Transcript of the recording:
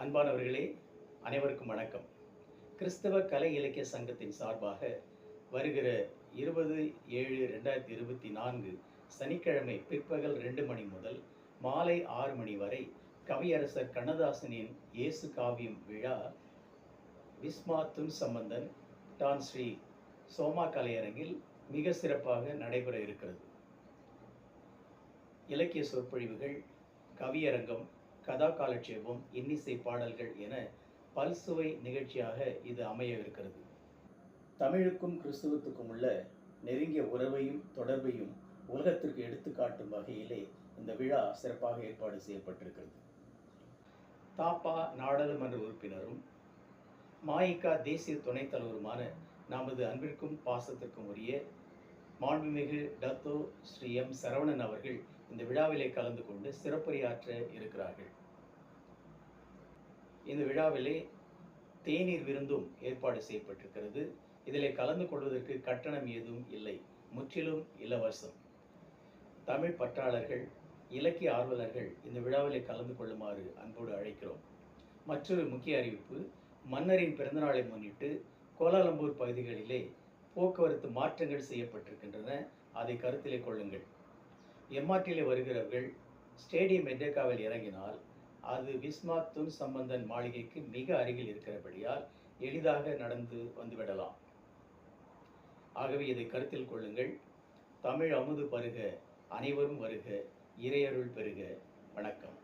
அன்பானவர்களே, அனைவருக்கும் வணக்கம். கிறிஸ்தவ கலை இலக்கிய சங்கத்தின் சார்பாக வருகிற 20/7/2024 சனிக்கிழமை பிற்பகல் 2 மணி முதல் மாலை 6 மணி வரை கவியரசர் கண்ணதாசனின் இயேசு காவியம் விழா விஸ்மா துன் சம்பந்தன் டான் ஸ்ரீ சோமா கலையரங்கில் மிக சிறப்பாக நடைபெற இருக்கிறது. இலக்கிய சொற்பொழிவுகள், கவியரங்கம், கதா காலட்சேபம், இன்னிசை பாடல்கள் என பல்சுவை நிகழ்ச்சியாக இது அமையவிருக்கிறது. தமிழுக்கும் கிறிஸ்துவத்துக்கும் உள்ள நெருங்கிய உறவையும் தொடர்பையும் உலகத்திற்கு எடுத்துக்காட்டும் வகையிலே இந்த விழா சிறப்பாக ஏற்பாடு செய்யப்பட்டிருக்கிறது. தாப்பா நாடாளுமன்ற உறுப்பினரும் மாயிகா தேசிய துணைத் தலைவருமான நமது அன்பிற்கும் பாசத்திற்கும் உரிய மாண்புமிகு டத்தோ ஸ்ரீ எம் சரவணன் அவர்கள் இந்த விழாவிலே கலந்து கொண்டு சிறப்புரையாற்ற இருக்கிறார்கள். இந்த விழாவிலே தேநீர் விருந்தும் ஏற்பாடு செய்யப்பட்டிருக்கிறது. இதிலே கலந்து கொள்வதற்கு கட்டணம் ஏதும் இல்லை, முற்றிலும் இலவசம். தமிழ் பற்றாளர்கள், இலக்கிய ஆர்வலர்கள் இந்த விழாவிலே கலந்து கொள்ளுமாறு அன்போடு அழைக்கிறோம். மற்றொரு முக்கிய அறிவிப்பு, மன்னரின் பிறந்தநாளை முன்னிட்டு கோலாலம்பூர் பகுதிகளிலே போக்குவரத்து மாற்றங்கள் செய்யப்பட்டிருக்கின்றன. அதை கருத்திலே கொள்ளுங்கள். எம்ஆர்டியில் வருகிறவர்கள் ஸ்டேடியம் மெட்ரிகாவில் இறங்கினால் அது விஸ்மா துன் சம்பந்தன் மாளிகைக்கு மிக அருகில் இருக்கிறபடியால் எளிதாக நடந்து வந்துவிடலாம். ஆகவே இதை கருத்தில் கொள்ளுங்கள். தமிழ் அமுது பருக, அனைவரும் வருக, இறையருள் பெறுக. வணக்கம்.